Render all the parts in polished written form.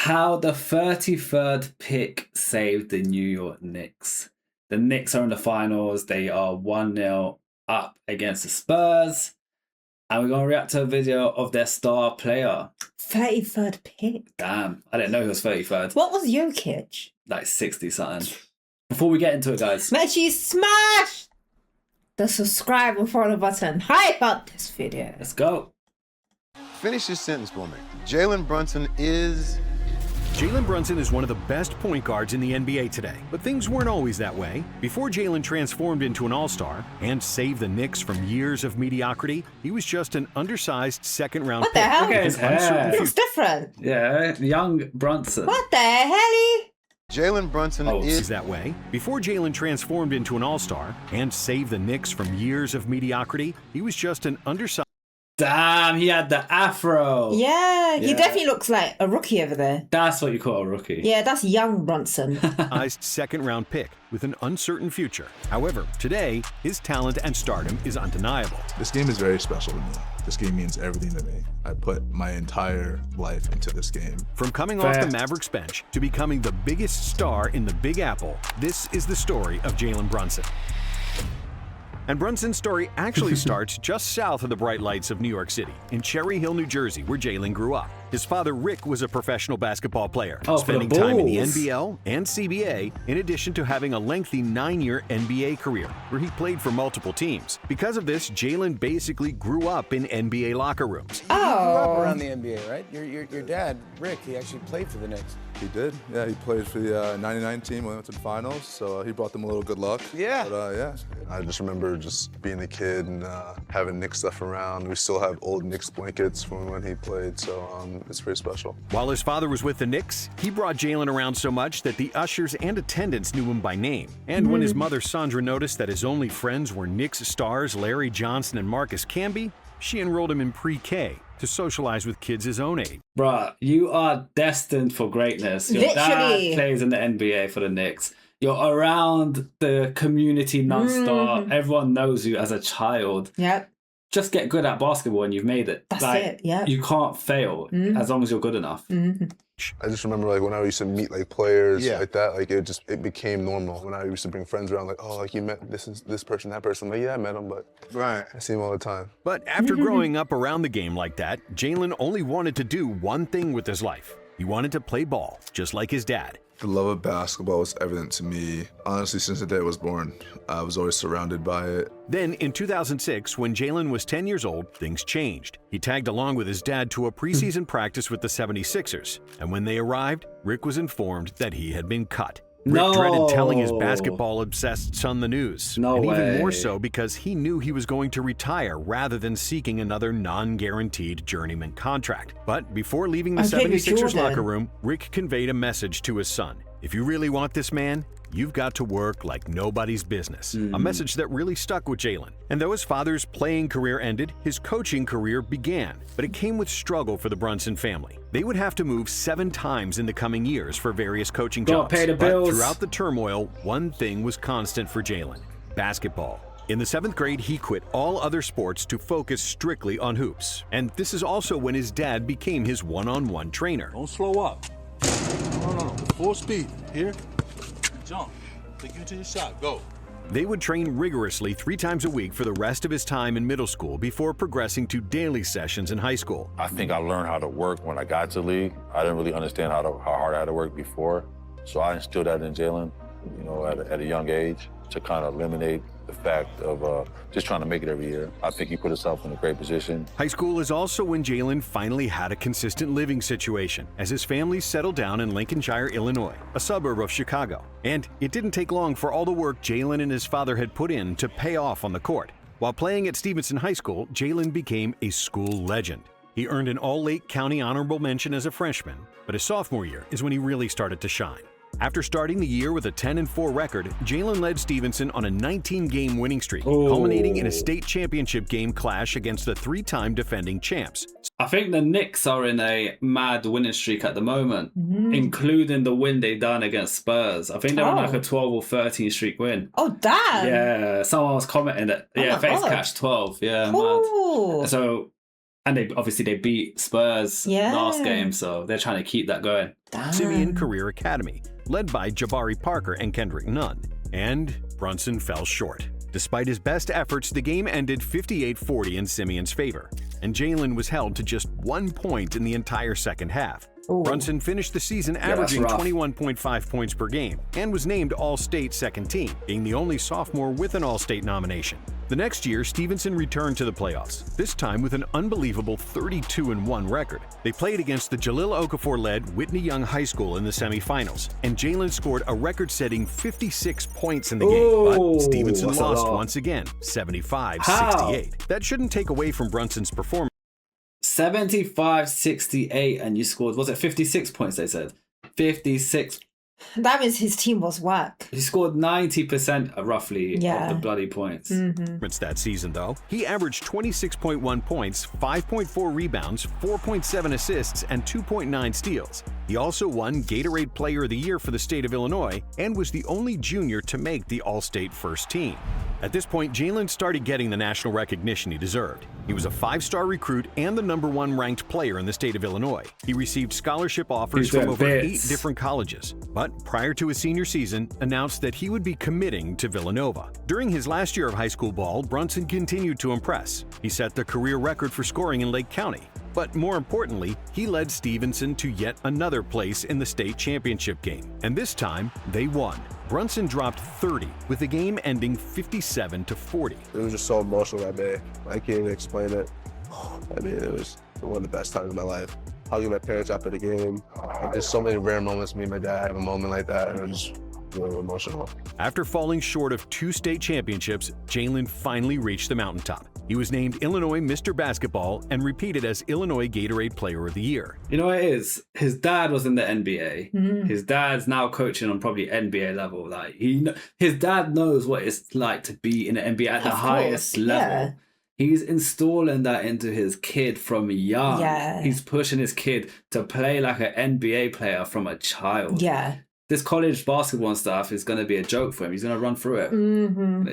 How the 33rd pick saved the New York Knicks. The Knicks are in the finals. They are 1-0 up against the Spurs. And we're going to react to a video of their star player. 33rd pick. Damn, I didn't know he was 33rd. What was Jokic? Like 60 something. Before we get into it, guys. Make sure you smash the subscribe and follow button. Hype up this video. Let's go. Finish this sentence for me. Jalen Brunson is... Jalen Brunson is one of the best point guards in the NBA today, but things weren't always that way. Before Jalen transformed into an all-star and saved the Knicks from years of mediocrity, he was just an undersized second-round pick. What the hell? Look at his hair. It looks different. Yeah, young Brunson. What the hell? Jalen Brunson is that way. Before Jalen transformed into an all-star and saved the Knicks from years of mediocrity, he was just an undersized... Damn, he had the afro. Yeah, he definitely looks like a rookie over there. That's what you call a rookie. Yeah, that's young Brunson. second-round pick with an uncertain future. However, today, his talent and stardom is undeniable. This game is very special to me. This game means everything to me. I put my entire life into this game. From coming off the Mavericks bench to becoming the biggest star in the Big Apple, this is the story of Jalen Brunson. And Brunson's story actually starts just south of the bright lights of New York City, in Cherry Hill, New Jersey, where Jalen grew up. His father, Rick, was a professional basketball player, spending time in the NBL and CBA, in addition to having a lengthy 9-year NBA career, where he played for multiple teams. Because of this, Jalen basically grew up in NBA locker rooms. You grew up around the NBA, right? Your dad, Rick, he actually played for the Knicks. He did. Yeah, he played for the 99 team when we went to the finals, so he brought them a little good luck. Yeah. But yeah, I just remember just being a kid and having Knicks stuff around. We still have old Knicks blankets from when he played, so it's pretty special. While his father was with the Knicks, he brought Jalen around so much that the ushers and attendants knew him by name. And when his mother Sandra noticed that his only friends were Knicks stars Larry Johnson and Marcus Camby, she enrolled him in pre-K to socialize with kids his own age. Bruh, you are destined for greatness. Your Literally. dad plays in the NBA for the Knicks. You're around the community non-stop. Everyone knows you as a child. Yep. Just get good at basketball and you've made it. That's it, yeah. You can't fail as long as you're good enough. I just remember like when I used to meet like players like that, like it became normal. When I used to bring friends around, like, oh, like you met this person, that person. I'm like, yeah, I met him, but I see him all the time. But after growing up around the game like that, Jalen only wanted to do one thing with his life. He wanted to play ball, just like his dad. The love of basketball was evident to me, honestly, since the day I was born. I was always surrounded by it. Then, in 2006, when Jalen was 10 years old, things changed. He tagged along with his dad to a preseason practice with the 76ers. And when they arrived, Rick was informed that he had been cut. Rick dreaded telling his basketball-obsessed son the news. No and way. even more so because he knew he was going to retire rather than seeking another non-guaranteed journeyman contract. But before leaving the 76ers locker room, Rick conveyed a message to his son. If you really want this man, you've got to work like nobody's business. A message that really stuck with Jalen. And though his father's playing career ended, his coaching career began. But it came with struggle for the Brunson family. They would have to move 7 times in the coming years for various coaching jobs. Pay the bills. But throughout the turmoil, one thing was constant for Jalen: basketball. In the 7th grade, he quit all other sports to focus strictly on hoops. And this is also when his dad became his one-on-one trainer. Don't slow up. No. Full speed. Here. Jump. Take you into your shot. Go. They would train rigorously 3 times a week for the rest of his time in middle school before progressing to daily sessions in high school. I think I learned how to work when I got to league. I didn't really understand how hard I had to work before. So I instilled that in Jalen, at a young age to kind of eliminate the fact of just trying to make it every year. I think he put himself in a great position. High school is also when Jalen finally had a consistent living situation as his family settled down in Lincolnshire, Illinois, a suburb of Chicago. And it didn't take long for all the work Jalen and his father had put in to pay off on the court. While playing at Stevenson High School, Jalen became a school legend. He earned an All-Lake County honorable mention as a freshman, but his sophomore year is when he really started to shine. After starting the year with a 10-4 record, Jalen led Stevenson on a 19-game winning streak, culminating in a state championship game clash against the 3-time defending champs. I think the Knicks are in a mad winning streak at the moment, including the win they done against Spurs. I think they're on like a 12 or 13 streak win. Oh, damn. Yeah, someone was commenting that. Yeah, face catch 12. Yeah, mad. So And they beat Spurs Yeah. last game, so they're trying to keep that going. Simeon Career Academy, led by Jabari Parker and Kendrick Nunn. And Brunson fell short. Despite his best efforts, the game ended 58-40 in Simeon's favor, and Jalen was held to just 1 point in the entire second half. Ooh. Brunson finished the season that's averaging rough. 21.5 points per game and was named All-State second team, being the only sophomore with an All-State nomination. The next year, Stevenson returned to the playoffs, this time with an unbelievable 32-1 record. They played against the Jahlil Okafor-led Whitney Young High School in the semifinals, and Jalen scored a record-setting 56 points in the game, but Stevenson that's a lost lot. once again, 75-68. How? That shouldn't take away from Brunson's performance. 75-68, and you scored, was it 56 points they said? 56. That means his team was whack. He scored 90% roughly of the bloody points. That season, though, he averaged 26.1 points, 5.4 rebounds, 4.7 assists, and 2.9 steals. He also won Gatorade Player of the Year for the state of Illinois and was the only junior to make the All-State first team. At this point, Jalen started getting the national recognition he deserved. He was a 5-star recruit and the #1 ranked player in the state of Illinois. He received scholarship offers from over 8 different colleges, but prior to his senior season, announced that he would be committing to Villanova. During his last year of high school ball, Brunson continued to impress. He set the career record for scoring in Lake County. But more importantly, he led Stevenson to yet another place in the state championship game. And this time, they won. Brunson dropped 30, with the game ending 57-40. It was just so emotional that day. I can't even explain it. I mean, it was one of the best times of my life. Hugging my parents after the game. There's so many rare moments me and my dad have a moment like that, and it was just really emotional. After falling short of 2 state championships, Jalen finally reached the mountaintop. He was named Illinois Mr. Basketball and repeated as Illinois Gatorade Player of the Year. You know what it is? His dad was in the NBA. His dad's now coaching on probably NBA level. Like his dad knows what it's like to be in the NBA at the highest level. He's installing that into his kid from young. Yeah. He's pushing his kid to play like an NBA player from a child. Yeah. This college basketball and stuff is going to be a joke for him. He's going to run through it.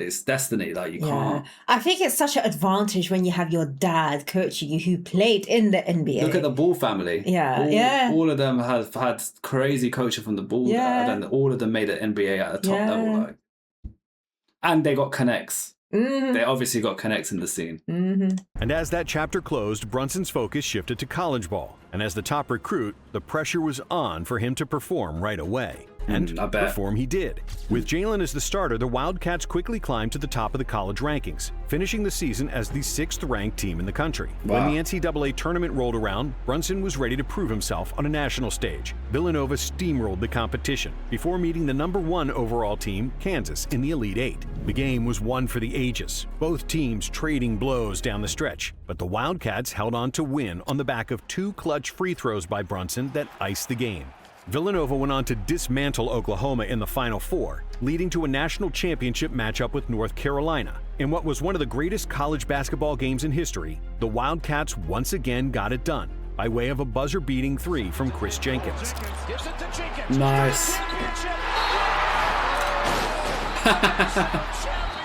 It's destiny. Like, you can't. I think it's such an advantage when you have your dad coaching you who played in the NBA. Look at the Ball family. All of them have had crazy coaching from the Ball dad, and all of them made it NBA at the top level. Like. And they got connects. They obviously got connects in the scene. And as that chapter closed, Brunson's focus shifted to college ball. And as the top recruit, the pressure was on for him to perform right away. And perform he did. With Jalen as the starter, the Wildcats quickly climbed to the top of the college rankings, finishing the season as the 6th-ranked team in the country. When the NCAA tournament rolled around, Brunson was ready to prove himself on a national stage. Villanova steamrolled the competition before meeting the #1 overall team, Kansas, in the Elite Eight. The game was one for the ages, both teams trading blows down the stretch, but the Wildcats held on to win on the back of 2 clutch free throws by Brunson that iced the game. Villanova went on to dismantle Oklahoma in the Final Four, leading to a national championship matchup with North Carolina. In what was one of the greatest college basketball games in history, the Wildcats once again got it done by way of a buzzer-beating 3 from Chris Jenkins. Nice.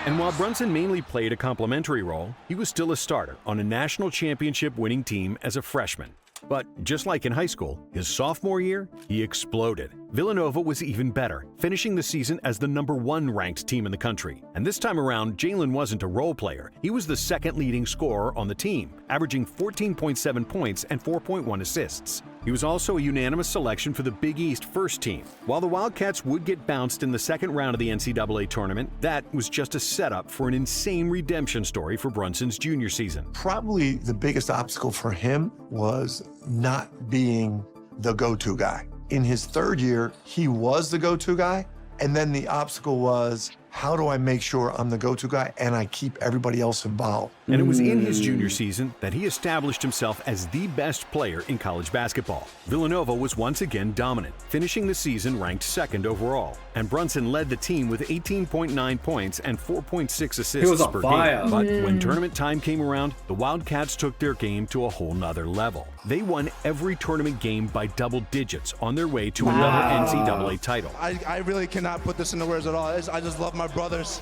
And while Brunson mainly played a complimentary role, he was still a starter on a national championship winning team as a freshman. But just like in high school, his sophomore year, he exploded. Villanova was even better, finishing the season as the #1 ranked team in the country. And this time around, Jalen wasn't a role player. He was the 2nd leading scorer on the team, averaging 14.7 points and 4.1 assists. He was also a unanimous selection for the Big East first team. While the Wildcats would get bounced in the 2nd round of the NCAA tournament, that was just a setup for an insane redemption story for Brunson's junior season. Probably the biggest obstacle for him was not being the go-to guy. In his 3rd year, he was the go-to guy, and then the obstacle was, how do I make sure I'm the go-to guy and I keep everybody else involved? And it was in his junior season that he established himself as the best player in college basketball. Villanova was once again dominant, finishing the season ranked 2nd overall. And Brunson led the team with 18.9 points and 4.6 assists per game. But when tournament time came around, the Wildcats took their game to a whole nother level. They won every tournament game by double digits on their way to another NCAA title. I really cannot put this into words at all. I just love my brothers.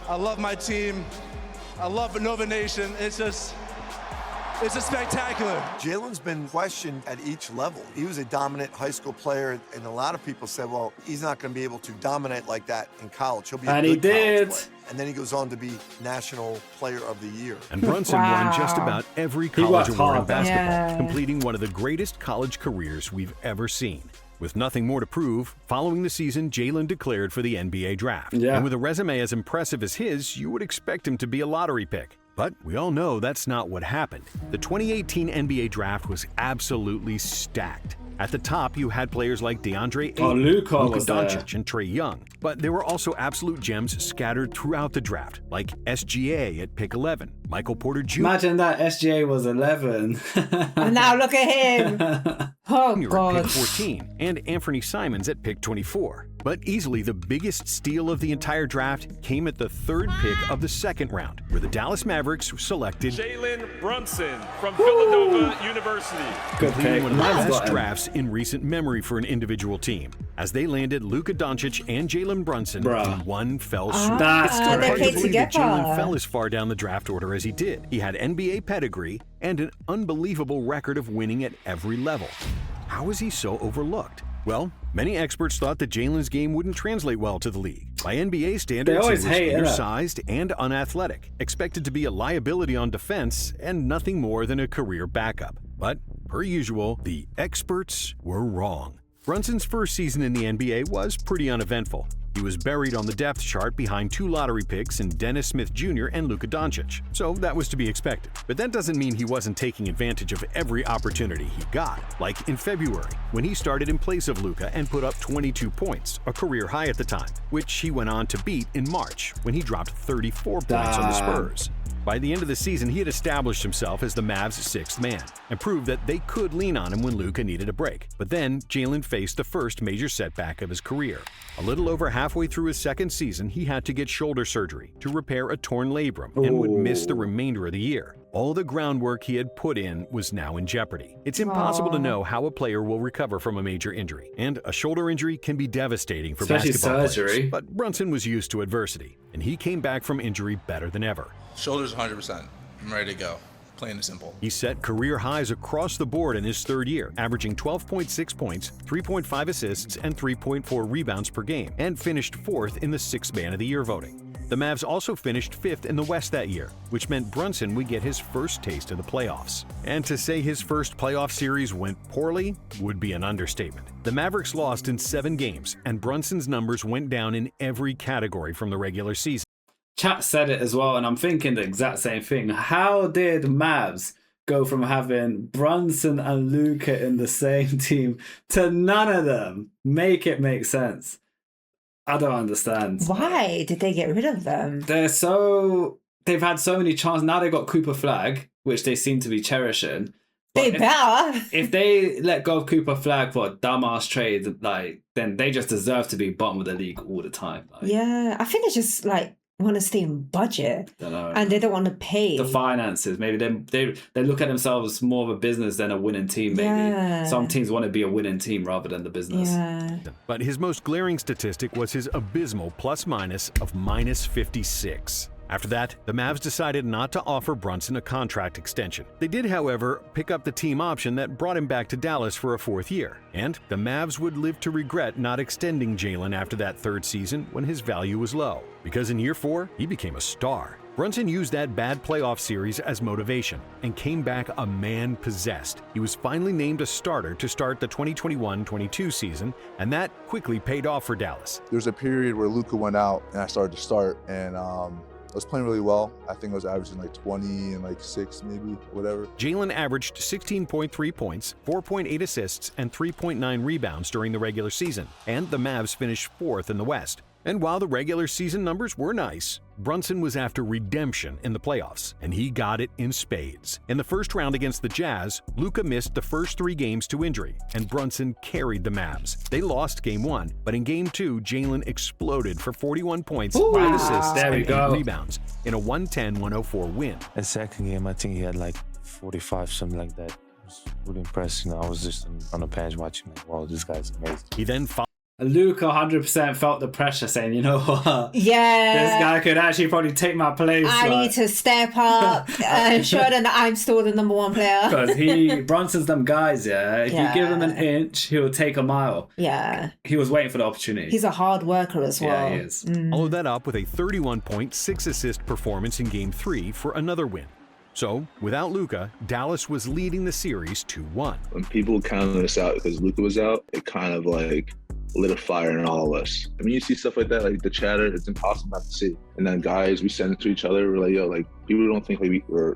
I love my team. I love Nova Nation. It's just, This is spectacular. Jalen's been questioned at each level. He was a dominant high school player, and a lot of people said, well, he's not going to be able to dominate like that in college. He'll be a good college player. And then he goes on to be National Player of the Year. And Brunson won just about every college award in basketball, completing one of the greatest college careers we've ever seen. With nothing more to prove, following the season, Jalen declared for the NBA draft. And with a resume as impressive as his, you would expect him to be a lottery pick. But we all know that's not what happened. The 2018 NBA draft was absolutely stacked. At the top, you had players like DeAndre Ayton, Luka Doncic, and Trae Young. But there were also absolute gems scattered throughout the draft, like SGA at pick 11, Michael Porter Jr. Imagine that SGA was 11. And now look at him. Oh, God. At pick 14, and Anthony Simons at pick 24. But easily the biggest steal of the entire draft came at the third pick of the second round, where the Dallas Mavericks selected Jalen Brunson from Villanova University. Good pick. One of the best drafts in recent memory for an individual team, as they landed Luka Doncic and Jalen Brunson in one fell swoop. That's hard they to played believe together. that Jalen fell as far down the draft order as he did. He had NBA pedigree and an unbelievable record of winning at every level. How is he so overlooked? Well, many experts thought that Jalen's game wouldn't translate well to the league. By NBA standards, he was undersized and unathletic, expected to be a liability on defense, and nothing more than a career backup. But, per usual, the experts were wrong. Brunson's first season in the NBA was pretty uneventful. He was buried on the depth chart behind two lottery picks in Dennis Smith Jr. and Luka Doncic, so that was to be expected. But that doesn't mean he wasn't taking advantage of every opportunity he got, like in February, when he started in place of Luka and put up 22 points, a career high at the time, which he went on to beat in March, when he dropped 34 points on the Spurs. By the end of the season, he had established himself as the Mavs' sixth man and proved that they could lean on him when Luka needed a break. But then, Jalen faced the first major setback of his career. A little over halfway through his second season, he had to get shoulder surgery to repair a torn labrum and would miss the remainder of the year. All the groundwork he had put in was now in jeopardy. It's impossible to know how a player will recover from a major injury, and a shoulder injury can be devastating for basketball players. But Brunson was used to adversity, and he came back from injury better than ever. Shoulders 100%. I'm ready to go. Plain and simple. He set career highs across the board in his third year, averaging 12.6 points, 3.5 assists, and 3.4 rebounds per game, and finished fourth in the Sixth Man of the Year voting. The Mavs also finished fifth in the West that year, which meant Brunson would get his first taste of the playoffs. And to say his first playoff series went poorly would be an understatement. The Mavericks lost in 7 games, and Brunson's numbers went down in every category from the regular season. Chat said it as well, and I'm thinking the exact same thing. How did Mavs go from having Brunson and Luka in the same team to none of them? Make it make sense. I don't understand. Why did they get rid of them? They've had so many chances. Now they got Cooper Flag, which they seem to be cherishing. They better. If they let go of Cooper Flag for a dumbass trade, then they just deserve to be bottom of the league all the time. Yeah, I think they just want to stay in budget, and they don't want to pay the finances. Maybe they look at themselves more of a business than a winning team. Maybe some teams want to be a winning team rather than the business. But his most glaring statistic was his abysmal plus-minus of -56. After that, the Mavs decided not to offer Brunson a contract extension. They did, however, pick up the team option that brought him back to Dallas for a 4th year. And the Mavs would live to regret not extending Jalen after that 3rd season when his value was low. Because in year 4, he became a star. Brunson used that bad playoff series as motivation and came back a man possessed. He was finally named a starter to start the 2021-22 season, and that quickly paid off for Dallas. There was a period where Luka went out and I started to start, and I was playing really well. I think I was averaging 20 and 6 maybe, whatever. Jalen averaged 16.3 points, 4.8 assists, and 3.9 rebounds during the regular season, and the Mavs finished 4th in the West. And while the regular season numbers were nice, Brunson was after redemption in the playoffs, and he got it in spades. In the first round against the Jazz, Luka missed the first 3 games to injury, and Brunson carried the Mavs. They lost Game 1, but in Game 2, Jalen exploded for 41 points, 5 assists, and 8 rebounds in a 110-104 win. The second game, I think he had 45, something like that. It was really impressive. I was just on the bench watching, wow, this guy's amazing. He then Luka 100% felt the pressure, saying, "You know what? Yeah. This guy could actually probably take my place. I need to step up and show them that I'm still the number one player." Because Brunson's them guys, yeah. If you give him an Yeah. inch, he'll take a mile. Yeah. He was waiting for the opportunity. He's a hard worker as well. Yeah, he is. Followed that up with a 31-point, 6-assist performance in Game 3 for another win. So, without Luka, Dallas was leading the series 2-1. When people counted us out because Luka was out, it kind of like lit a fire in all of us. I mean, you see stuff like that, like the chatter, it's impossible not to see. And then guys, we send it to each other, we're like, yo, like people don't think like we're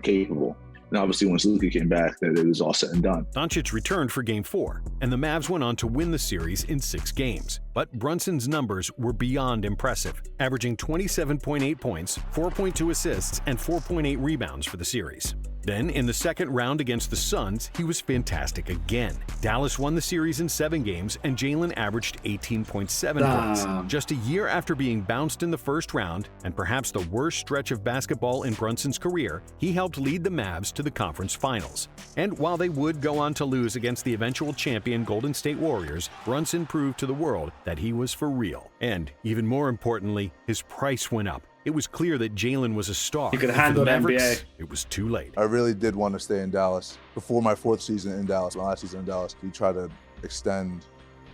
capable. And obviously once Luka came back, that it was all said and done. Doncic returned for Game 4, and the Mavs went on to win the series in 6 games. But Brunson's numbers were beyond impressive, averaging 27.8 points, 4.2 assists, and 4.8 rebounds for the series. Then, in the second round against the Suns, he was fantastic again. Dallas won the series in 7 games, and Jalen averaged 18.7 points. Just a year after being bounced in the first round, and perhaps the worst stretch of basketball in Brunson's career, he helped lead the Mavs to the conference finals. And while they would go on to lose against the eventual champion Golden State Warriors, Brunson proved to the world that he was for real. And, even more importantly, his price went up. It was clear that Jalen was a star. He could And for handle the the Mavericks, NBA. it was too late. I really did want to stay in Dallas. Before my 4th season in Dallas, my last season in Dallas, we tried to extend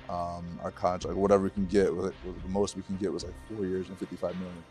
our contract, whatever we can get. The most we can get was like 4 years and $55 million.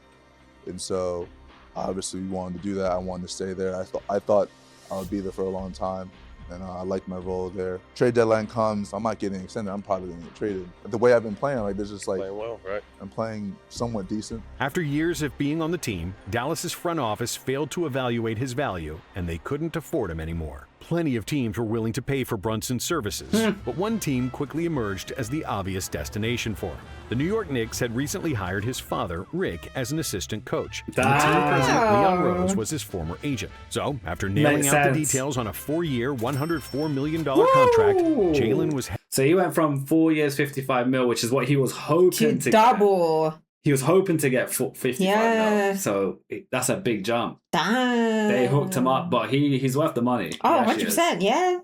And so, obviously, we wanted to do that. I wanted to stay there. I thought I would be there for a long time. And I liked my role there. Trade deadline comes, I'm not getting extended. I'm probably going to get traded. The way I've been playing, like there's just like Playing well, right? I'm playing somewhat decent. After years of being on the team, Dallas's front office failed to evaluate his value, and they couldn't afford him anymore. Plenty of teams were willing to pay for Brunson's services, but one team quickly emerged as the obvious destination for him. The New York Knicks had recently hired his father, Rick, as an assistant coach. And the team president, Leon Rose, was his former agent. So, after nailing Makes out the sense. details on a 4-year, $104 million contract, Jalen was So he went from 4 years, 55 mil, which is what he was hoping to double. Get. He was hoping to get 55 mil. So that's a big jump. Damn. They hooked him up, but he's worth the money. Oh, He actually is. 100%, yeah.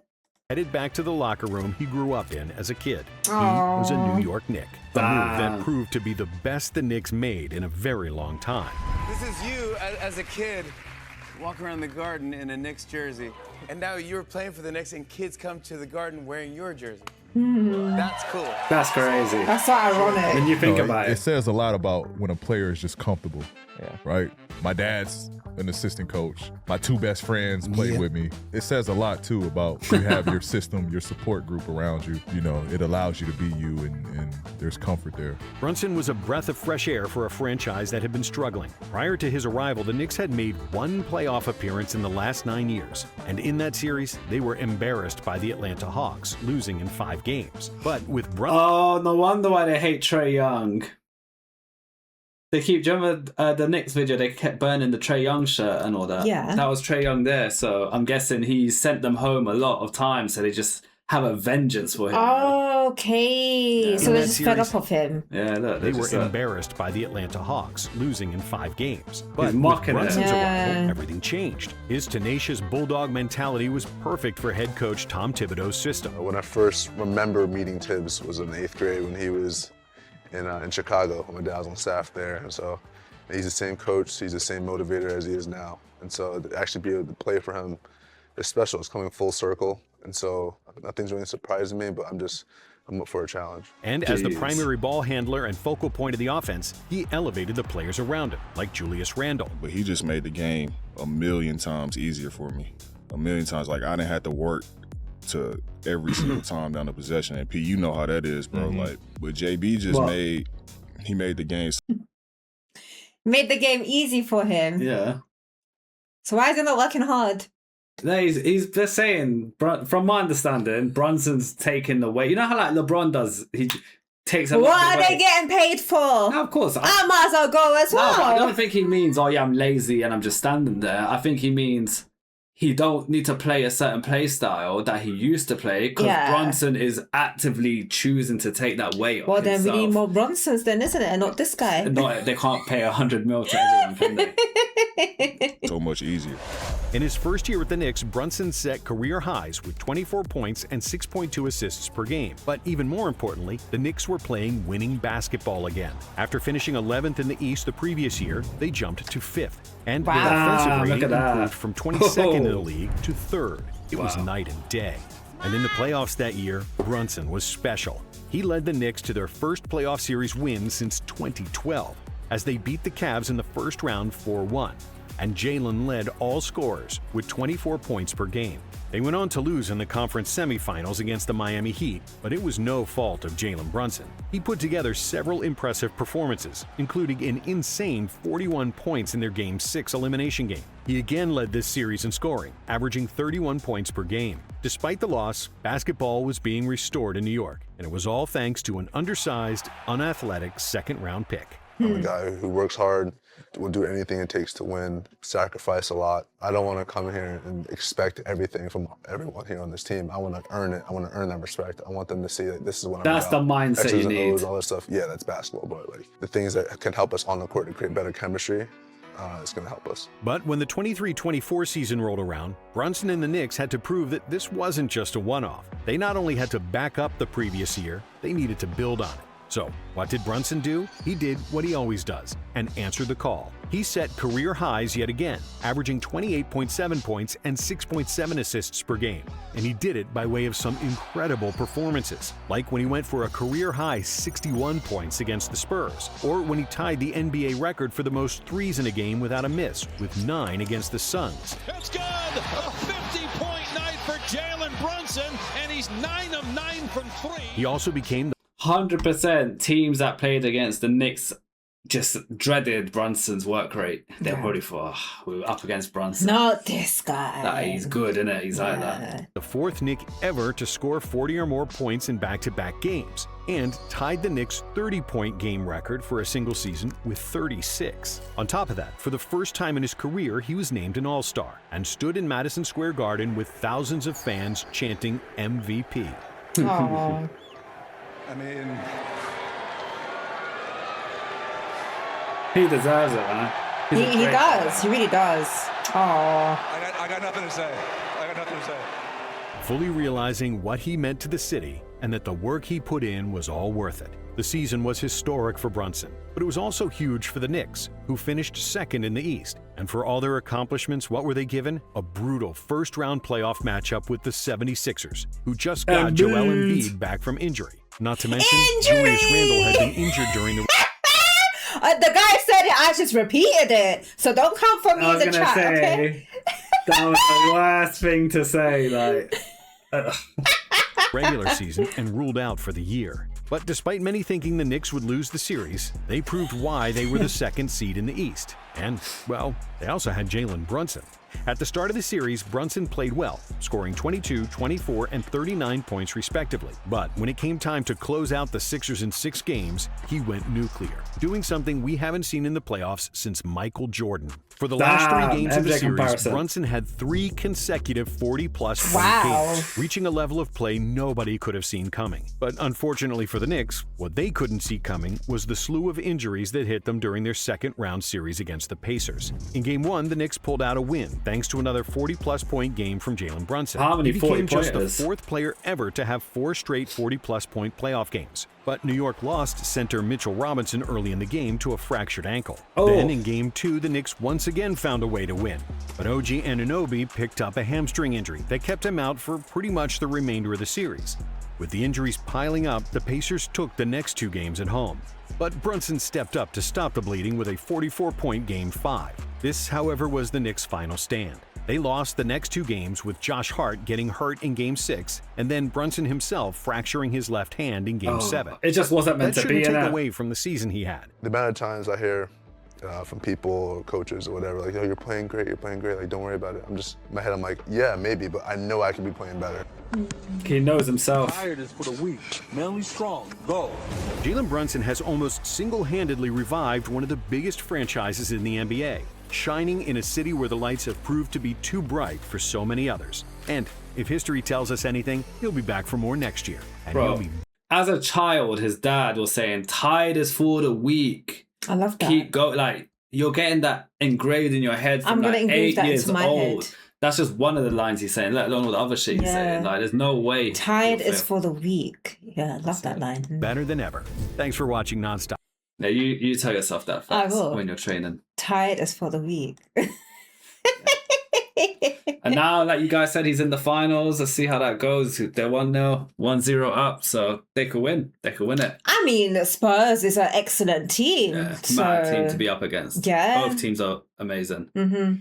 headed back to the locker room he grew up in as a kid. He Aw. was a New York Knick, a move that proved to be the best the Knicks made in a very long time. This is you as a kid walk around the garden in a Knicks jersey. And now you're playing for the Knicks and kids come to the garden wearing your jersey. That's cool. That's crazy. That's so ironic. When you think about It it. says a lot about when a player is just comfortable. Yeah. Right? My dad's an assistant coach. My two best friends play with me. It says a lot, too, about you have your system, your support group around you. You know, it allows you to be you, and there's comfort there. Brunson was a breath of fresh air for a franchise that had been struggling. Prior to his arrival, the Knicks had made one playoff appearance in the last 9 years. And in that series, they were embarrassed by the Atlanta Hawks, losing in 5 games. But with Brunson... Oh, no wonder why they hate Trae Young. They keep, do you remember the Knicks video? They kept burning the Trae Young shirt and all that. Yeah. That was Trae Young there, so I'm guessing he sent them home a lot of times, so they just have a vengeance for him. Okay. So In they're that just fed series, up of him. Yeah, look, They they're were just, embarrassed by the Atlanta Hawks, losing in 5 games. But with mocking it. Brunson's Yeah. arrival, everything changed. His tenacious bulldog mentality was perfect for head coach Tom Thibodeau's system. When I first remember meeting Tibbs was in 8th grade when he was in Chicago, when my dad was on staff there. And so he's the same coach, he's the same motivator as he is now. And so to actually be able to play for him is special. It's coming full circle. And so nothing's really surprising me, but I'm up for a challenge. And as the primary ball handler and focal point of the offense, he elevated the players around him, like Julius Randle. But he just made the game a million times easier for me. A million times. Like, I didn't have to work to every single time down the possession. And P, you know how that is, bro. Like, but JB just made the game. Made the game easy for him. Yeah. So why is he not working hard? No, he's just saying, from my understanding, Brunson's taking the weight. You know how like LeBron does? He takes a lot What of are the they weight. getting paid for? No, of course. I might as well go as No, well. I don't think he means, oh yeah, I'm lazy and I'm just standing there. I think he means he don't need to play a certain play style that he used to play because Brunson is actively choosing to take that weight off Well, then we himself. need more Brunsons then, isn't it? And not this guy. No, they can't pay 100 mil to everyone, can they? So much easier. In his first year with the Knicks, Brunson set career highs with 24 points and 6.2 assists per game. But even more importantly, the Knicks were playing winning basketball again. After finishing 11th in the East the previous year, they jumped to 5th. And their offensive rating improved from 22nd in the league to 3rd. It was night and day. And in the playoffs that year, Brunson was special. He led the Knicks to their first playoff series win since 2012, as they beat the Cavs in the first round 4-1. And Jalen led all scorers with 24 points per game. They went on to lose in the conference semifinals against the Miami Heat, but it was no fault of Jalen Brunson. He put together several impressive performances, including an insane 41 points in their Game 6 elimination game. He again led this series in scoring, averaging 31 points per game. Despite the loss, basketball was being restored in New York, and it was all thanks to an undersized, unathletic second-round pick. I'm a guy who works hard, will do anything it takes to win, sacrifice a lot. I don't want to come here and expect everything from everyone here on this team. I want to earn it. I want to earn that respect. I want them to see that this is what I'm about. That's the mindset X's you and need. O's, all that stuff. Yeah, that's basketball, but like the things that can help us on the court to create better chemistry, it's going to help us. But when the 23-24 season rolled around, Brunson and the Knicks had to prove that this wasn't just a one-off. They not only had to back up the previous year, they needed to build on it. So, what did Brunson do? He did what he always does, and answered the call. He set career highs yet again, averaging 28.7 points and 6.7 assists per game. And he did it by way of some incredible performances, like when he went for a career-high 61 points against the Spurs, or when he tied the NBA record for the most threes in a game without a miss, with 9 against the Suns. It's good! A 50-point night for Jalen Brunson, and he's 9 of 9 from 3. He also became the 100% teams that played against the Knicks just dreaded Brunson's work rate. They're probably for, we were up against Brunson. Not this guy. That he's good, isn't it? He's like that. the 4th Knick ever to score 40 or more points in back-to-back games, and tied the Knicks' 30-point game record for a single season with 36. On top of that, for the first time in his career, he was named an All-Star and stood in Madison Square Garden with thousands of fans chanting MVP. Aww. I mean, he deserves it, man. He does. He really does. Aww. I got nothing to say. I got nothing to say. Fully realizing what he meant to the city and that the work he put in was all worth it. The season was historic for Brunson, but it was also huge for the Knicks, who finished 2nd in the East. And for all their accomplishments, what were they given? A brutal first-round playoff matchup with the 76ers, who just got Joel Embiid back from injury. Not to mention, Julius Randle had been injured during the... The guy said it, I just repeated it. So don't come for me in the chat, okay? That was the worst thing to say, like... regular season and ruled out for the year. But despite many thinking the Knicks would lose the series, they proved why they were the 2nd seed in the East. And, well, they also had Jalen Brunson. At the start of the series, Brunson played well, scoring 22, 24, and 39 points respectively. But when it came time to close out the Sixers in 6 games, he went nuclear, doing something we haven't seen in the playoffs since Michael Jordan. For the last 3 games of the series, Brunson had 3 consecutive 40-plus point games, reaching a level of play nobody could have seen coming. But unfortunately for the Knicks, what they couldn't see coming was the slew of injuries that hit them during their second-round series against the Pacers. In Game 1, the Knicks pulled out a win, thanks to another 40-plus point game from Jalen Brunson. He became just the 4th player ever to have 4 straight 40-plus point playoff games. But New York lost center Mitchell Robinson early in the game to a fractured ankle. Then in Game 2, the Knicks once again found a way to win. But OG Anunoby picked up a hamstring injury that kept him out for pretty much the remainder of the series. With the injuries piling up, the Pacers took the next 2 games at home. But Brunson stepped up to stop the bleeding with a 44-point Game 5. This, however, was the Knicks' final stand. They lost the next 2 games with Josh Hart getting hurt in Game 6, and then Brunson himself fracturing his left hand in Game 7. It just wasn't meant to be. That shouldn't take away from the season he had. The amount of times I hear from people or coaches or whatever, like, "Oh, you're playing great, like, don't worry about it." I'm just, in my head, I'm like, yeah, maybe, but I know I can be playing better. He knows himself. Tired is for the weak, mentally strong. Go. Jalen Brunson has almost single-handedly revived one of the biggest franchises in the NBA. shining in a city where the lights have proved to be too bright for so many others. And if history tells us anything, he'll be back for more next year. And Bro, he'll be... as a child, his dad was saying, "Tide is for the weak." I love that. Keep going. Like, you're getting that engraved in your head from I'm gonna like engrave 8 that years into my old. head. That's just one of the lines he's saying, let alone all the other shit he's Yeah. saying. Like, there's no way. Tide he'll is fail. for the weak. Yeah, I love that line. better than ever. Thanks for watching Nonstop. Now, you tell yourself that I first will. when you're training. Tide is for the weak. And now, like you guys said, he's in the finals. Let's see how that goes. They're 1-0, 1-0 up, so they could win. They could win it. I mean, Spurs is an excellent team. Yeah, it's a so... mad team to be up against. Yeah. Both teams are amazing. Mm-hmm.